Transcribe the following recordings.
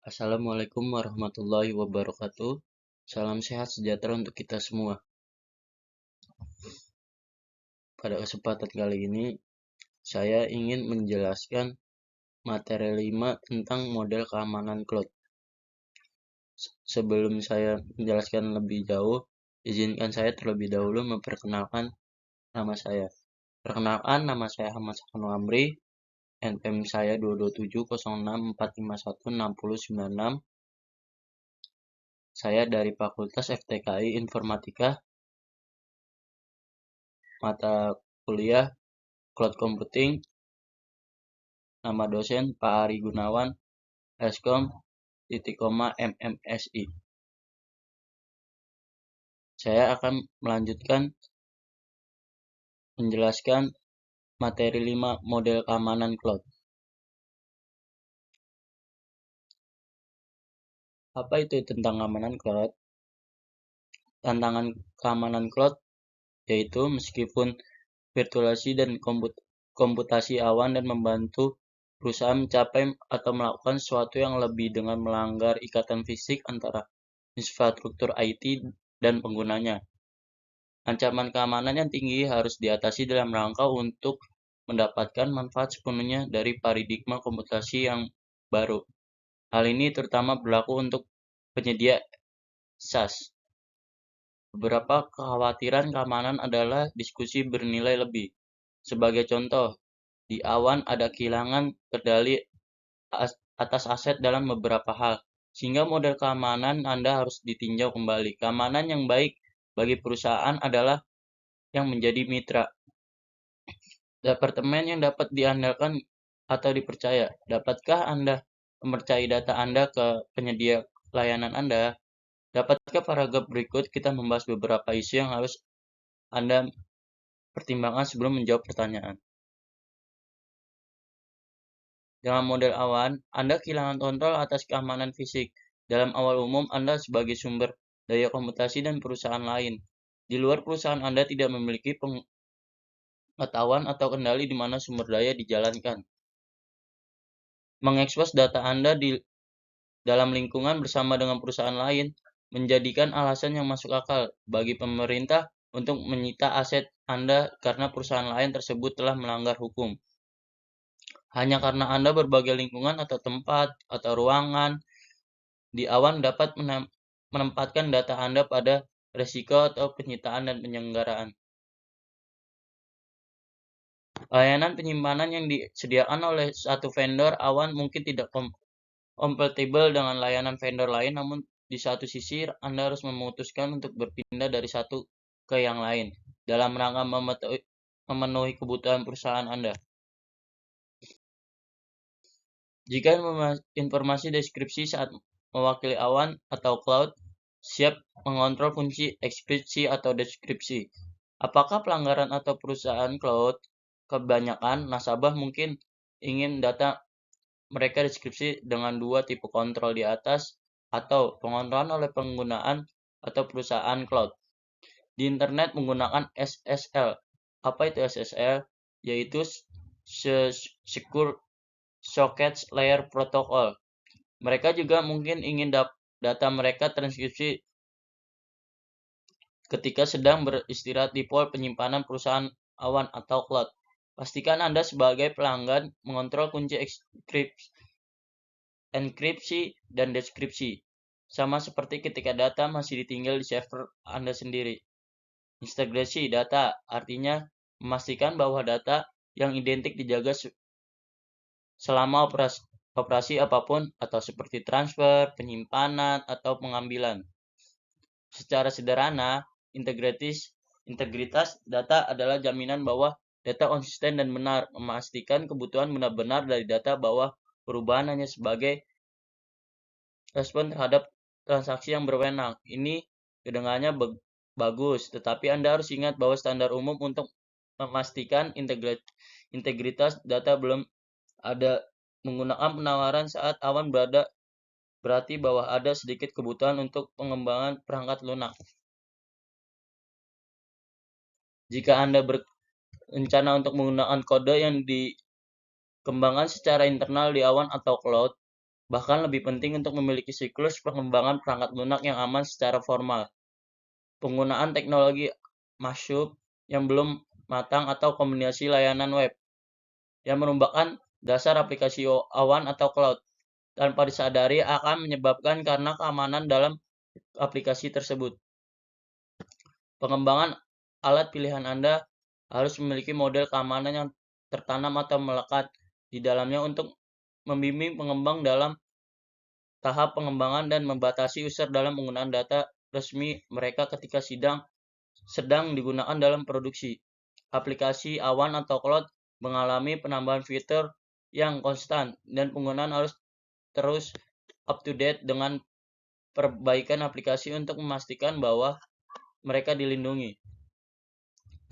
Assalamualaikum warahmatullahi wabarakatuh. Salam sehat sejahtera untuk kita semua. Pada kesempatan kali ini, saya ingin menjelaskan materi 5 tentang model keamanan cloud. Sebelum saya menjelaskan lebih jauh, izinkan saya terlebih dahulu memperkenalkan nama saya. Perkenalkan, nama saya Ahmad Sakano Amri, NPM saya 22706451609. Saya dari Fakultas FTKI Informatika, mata kuliah Cloud Computing, nama dosen Pak Ari Gunawan, Eskom, MMSI. Saya akan melanjutkan menjelaskan materi 5 model keamanan cloud. Apa itu tentang keamanan cloud? Tantangan keamanan cloud yaitu meskipun virtualisasi dan komputasi awan dan membantu perusahaan mencapai atau melakukan sesuatu yang lebih dengan melanggar ikatan fisik antara infrastruktur IT dan penggunanya. Ancaman keamanan yang tinggi harus diatasi dalam rangka untuk mendapatkan manfaat sepenuhnya dari paradigma komputasi yang baru. Hal ini terutama berlaku untuk penyedia SaaS. Beberapa kekhawatiran keamanan adalah diskusi bernilai lebih. Sebagai contoh, di awan ada kehilangan kendali atas aset dalam beberapa hal, sehingga model keamanan Anda harus ditinjau kembali. Keamanan yang baik bagi perusahaan adalah yang menjadi mitra. Departemen yang dapat diandalkan atau dipercaya. Dapatkah Anda mempercayai data Anda ke penyedia layanan Anda? Dapatkah paragraf berikut kita membahas beberapa isu yang harus Anda pertimbangkan sebelum menjawab pertanyaan. Dengan model awan, Anda kehilangan kontrol atas keamanan fisik. Dalam awal umum, Anda sebagai sumber daya komputasi dan perusahaan lain. Di luar perusahaan Anda tidak memiliki pengetahuan atau kendali di mana sumber daya dijalankan. Mengekspos data Anda di dalam lingkungan bersama dengan perusahaan lain menjadikan alasan yang masuk akal bagi pemerintah untuk menyita aset Anda karena perusahaan lain tersebut telah melanggar hukum. Hanya karena Anda berbagai lingkungan atau tempat atau ruangan di awan dapat menempatkan data Anda pada resiko atau penyitaan dan penyelenggaraan. Layanan penyimpanan yang disediakan oleh satu vendor awan mungkin tidak kompatibel dengan layanan vendor lain, namun di satu sisi Anda harus memutuskan untuk berpindah dari satu ke yang lain dalam rangka memenuhi kebutuhan perusahaan Anda. Jika informasi deskripsi saat mewakili awan atau cloud siap mengontrol fungsi ekskripsi atau deskripsi. Apakah pelanggaran atau perusahaan cloud kebanyakan nasabah mungkin ingin data mereka deskripsi dengan dua tipe kontrol di atas atau pengontrolan oleh penggunaan atau perusahaan cloud. Di internet menggunakan SSL. Apa itu SSL? Yaitu Secure Socket Layer Protocol. Mereka juga mungkin ingin data mereka transkripsi ketika sedang beristirahat di pool penyimpanan perusahaan awan atau cloud. Pastikan Anda sebagai pelanggan mengontrol kunci enkripsi dan deskripsi, sama seperti ketika data masih ditinggal di server Anda sendiri. Integrasi data artinya memastikan bahwa data yang identik dijaga selama operasi apapun atau seperti transfer, penyimpanan, atau pengambilan. Secara sederhana, integritas data adalah jaminan bahwa data konsisten dan benar, memastikan kebutuhan benar-benar dari data bahwa perubahan hanya sebagai respon terhadap transaksi yang berwenang. Ini kedengarannya bagus, tetapi Anda harus ingat bahwa standar umum untuk memastikan integritas data belum ada. Menggunakan penawaran saat awan berarti bahwa ada sedikit kebutuhan untuk pengembangan perangkat lunak. Jika Anda berencana untuk menggunakan kode yang dikembangkan secara internal di awan atau cloud, Bahkan lebih penting untuk memiliki siklus pengembangan perangkat lunak yang aman secara formal. Penggunaan teknologi mashup yang belum matang atau kombinasi layanan web yang merupakan dasar aplikasi awan atau cloud tanpa disadari akan menyebabkan karena keamanan dalam aplikasi tersebut. Pengembangan alat pilihan Anda harus memiliki model keamanan yang tertanam atau melekat di dalamnya untuk membimbing pengembang dalam tahap pengembangan dan membatasi user dalam penggunaan data resmi mereka ketika sedang digunakan dalam produksi. Aplikasi awan atau cloud mengalami penambahan fitur yang konstan dan penggunaan harus terus up to date dengan perbaikan aplikasi untuk memastikan bahwa mereka dilindungi.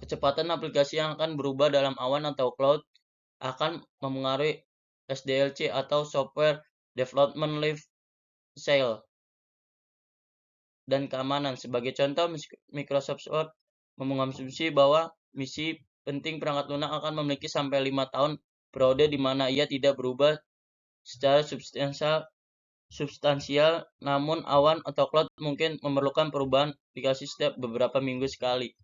Kecepatan aplikasi yang akan berubah dalam awan atau cloud akan memengaruhi SDLC atau Software Development Life Cycle dan keamanan. Sebagai contoh, Microsoft Word mengasumsi bahwa misi penting perangkat lunak akan memiliki sampai 5 tahun periode di mana ia tidak berubah secara substansial, namun awan atau cloud mungkin memerlukan perubahan aplikasi setiap beberapa minggu sekali.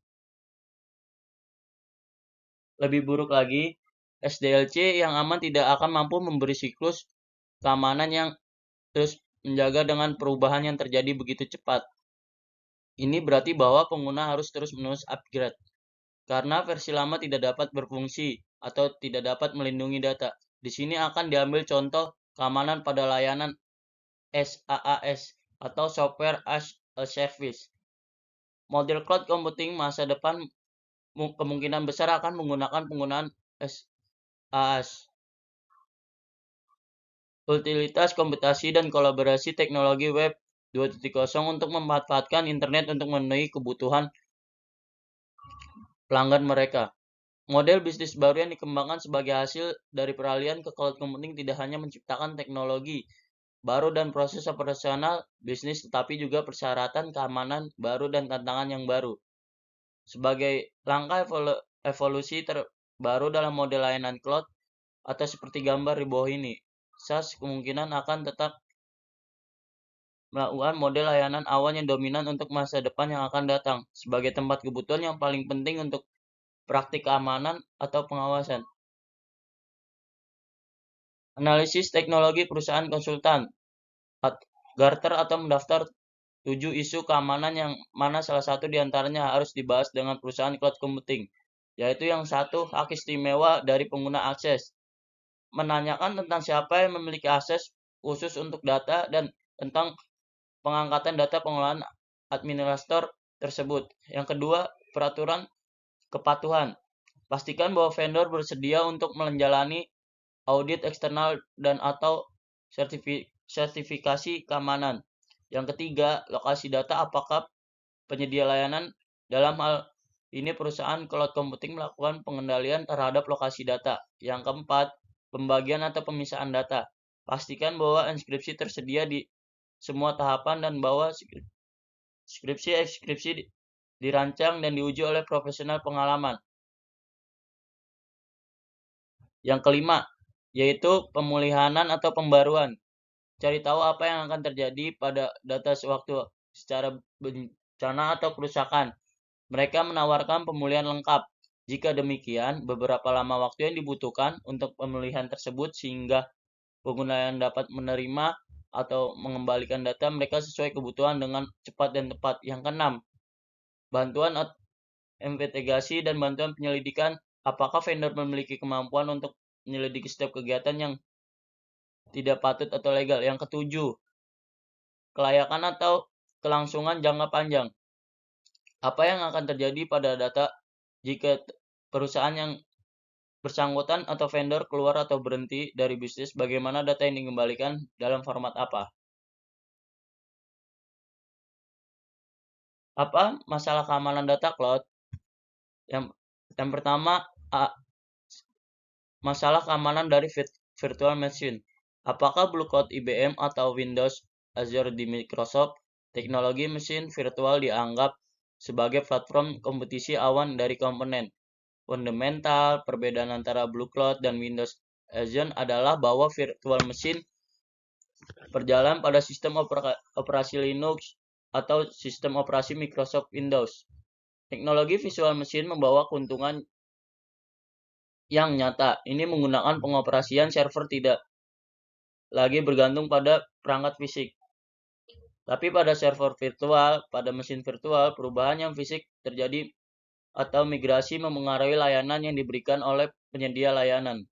Lebih buruk lagi, SDLC yang aman tidak akan mampu memberi siklus keamanan yang terus menjaga dengan perubahan yang terjadi begitu cepat. Ini berarti bahwa pengguna harus terus-menerus upgrade, karena versi lama tidak dapat berfungsi atau tidak dapat melindungi data. Di sini akan diambil contoh keamanan pada layanan SaaS atau Software as a Service. Model cloud computing masa depan kemungkinan besar akan menggunakan penggunaan SaaS. Utilitas komputasi dan kolaborasi teknologi web 2.0 untuk memanfaatkan internet untuk memenuhi kebutuhan pelanggan mereka. Model bisnis baru yang dikembangkan sebagai hasil dari peralihan ke cloud computing tidak hanya menciptakan teknologi baru dan proses operasional bisnis, tetapi juga persyaratan keamanan baru dan tantangan yang baru. Sebagai langkah evolusi terbaru dalam model layanan cloud, atau seperti gambar di bawah ini, SaaS kemungkinan akan tetap melakukan model layanan awan yang dominan untuk masa depan yang akan datang, sebagai tempat kebutuhan yang paling penting untuk praktik keamanan atau pengawasan. Analisis teknologi perusahaan konsultan, Gartner atau mendaftar 7 isu keamanan yang mana salah satu diantaranya harus dibahas dengan perusahaan cloud computing, yaitu yang satu, hak istimewa dari pengguna akses. Menanyakan tentang siapa yang memiliki akses khusus untuk data dan tentang pengangkatan data pengelolaan administrator tersebut. Yang kedua, peraturan kepatuhan. Pastikan bahwa vendor bersedia untuk menjalani audit eksternal dan atau sertifikasi keamanan. Yang ketiga, lokasi data. Apakah penyedia layanan dalam hal ini perusahaan cloud computing melakukan pengendalian terhadap lokasi data. Yang keempat, pembagian atau pemisahan data. Pastikan bahwa enkripsi tersedia di semua tahapan dan bahwa skripsi dirancang dan diuji oleh profesional pengalaman. Yang kelima, yaitu pemulihanan atau pembaruan. Cari tahu apa yang akan terjadi pada data sewaktu secara bencana atau kerusakan. Mereka menawarkan pemulihan lengkap. Jika demikian, beberapa lama waktu yang dibutuhkan untuk pemulihan tersebut sehingga pengguna yang dapat menerima atau mengembalikan data mereka sesuai kebutuhan dengan cepat dan tepat. Yang keenam, bantuan investigasi dan bantuan penyelidikan. Apakah vendor memiliki kemampuan untuk menyelidiki setiap kegiatan yang tidak patut atau legal? Yang ketujuh, kelayakan atau kelangsungan jangka panjang. Apa yang akan terjadi pada data jika perusahaan yang bersangkutan atau vendor keluar atau berhenti dari bisnis? Bagaimana data yang dikembalikan dalam format apa? Apa masalah keamanan data cloud? Yang pertama, masalah keamanan dari virtual machine. Apakah Blue Cloud IBM atau Windows Azure di Microsoft? Teknologi mesin virtual dianggap sebagai platform kompetisi awan dari komponen. Fundamental perbedaan antara Blue Cloud dan Windows Azure adalah bahwa virtual machine berjalan pada sistem operasi Linux atau sistem operasi Microsoft Windows. Teknologi visual mesin membawa keuntungan yang nyata. Ini menggunakan pengoperasian server tidak lagi bergantung pada perangkat fisik. Tapi pada server virtual, pada mesin virtual, perubahan yang fisik terjadi atau migrasi memengaruhi layanan yang diberikan oleh penyedia layanan.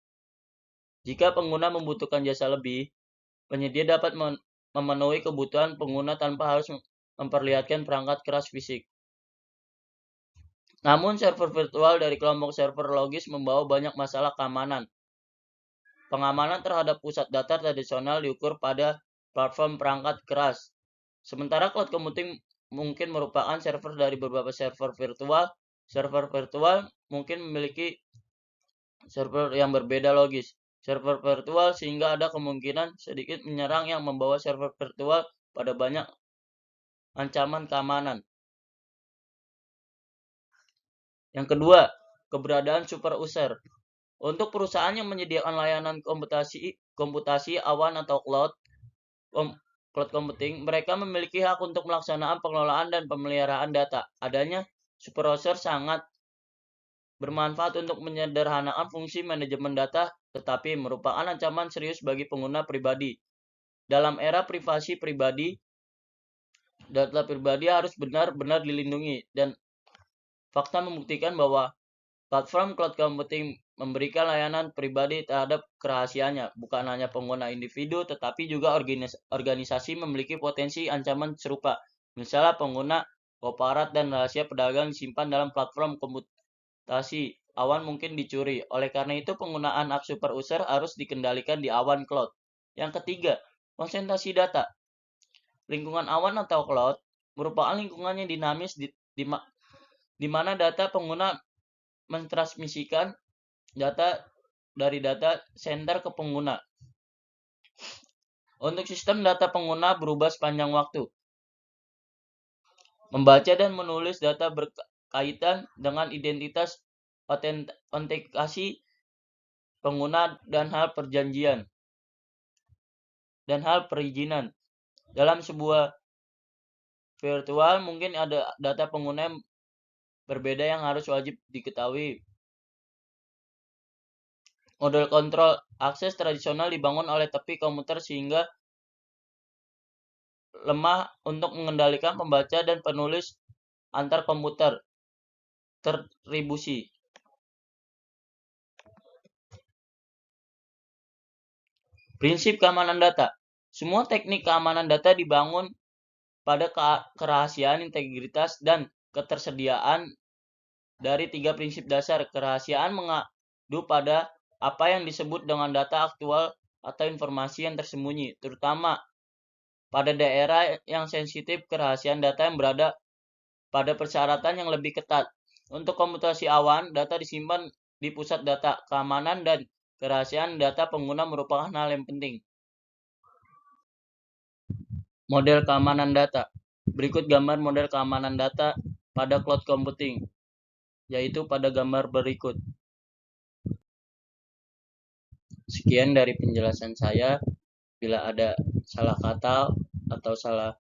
Jika pengguna membutuhkan jasa lebih, penyedia dapat memenuhi kebutuhan pengguna tanpa harus memperlihatkan perangkat keras fisik. Namun, server virtual dari kelompok server logis membawa banyak masalah keamanan. Pengamanan terhadap pusat data tradisional diukur pada platform perangkat keras. Sementara cloud computing mungkin merupakan server dari beberapa server virtual. Server virtual mungkin memiliki server yang berbeda logis. Server virtual sehingga ada kemungkinan sedikit menyerang yang membawa server virtual pada banyak ancaman keamanan. Yang kedua, keberadaan super user. Untuk perusahaan yang menyediakan layanan komputasi awan atau cloud computing, mereka memiliki hak untuk melaksanakan pengelolaan dan pemeliharaan data. Adanya super user sangat bermanfaat untuk menyederhanakan fungsi manajemen data, tetapi merupakan ancaman serius bagi pengguna pribadi. Dalam era privasi pribadi, data pribadi harus benar-benar dilindungi, dan fakta membuktikan bahwa platform cloud computing memberikan layanan pribadi terhadap kerahasiaannya. Bukan hanya pengguna individu, tetapi juga organisasi memiliki potensi ancaman serupa. Misalnya pengguna korporat dan rahasia pedagang disimpan dalam platform komputasi awan mungkin dicuri. Oleh karena itu, penggunaan hak super user harus dikendalikan di awan cloud. Yang ketiga, konsentrasi data. Lingkungan awan atau cloud merupakan lingkungan yang dinamis di mana data pengguna mentransmisikan data dari data center ke pengguna. Untuk sistem data pengguna berubah sepanjang waktu. Membaca dan menulis data berkaitan dengan identitas, autentikasi pengguna dan hal perizinan. Dalam sebuah virtual mungkin ada data pengguna yang berbeda yang harus wajib diketahui. Model kontrol akses tradisional dibangun oleh tepi komputer sehingga lemah untuk mengendalikan pembaca dan penulis antar komputer. Tertribusi. Prinsip keamanan data. Semua teknik keamanan data dibangun pada kerahasiaan, integritas, dan ketersediaan dari 3 prinsip dasar. Kerahasiaan mengadu pada apa yang disebut dengan data aktual atau informasi yang tersembunyi, terutama pada daerah yang sensitif. Kerahasiaan data yang berada pada persyaratan yang lebih ketat. Untuk komputasi awan, data disimpan di pusat data. Keamanan dan kerahasiaan data pengguna merupakan hal yang penting. Model keamanan data. Berikut gambar model keamanan data pada cloud computing, yaitu pada gambar berikut. Sekian dari penjelasan saya. Bila ada salah kata atau salah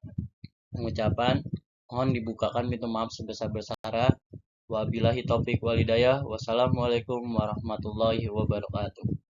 pengucapan, mohon dibukakan pintu maaf sebesar-besarnya. Wabillahi taufik walhidayah. Wassalamualaikum warahmatullahi wabarakatuh.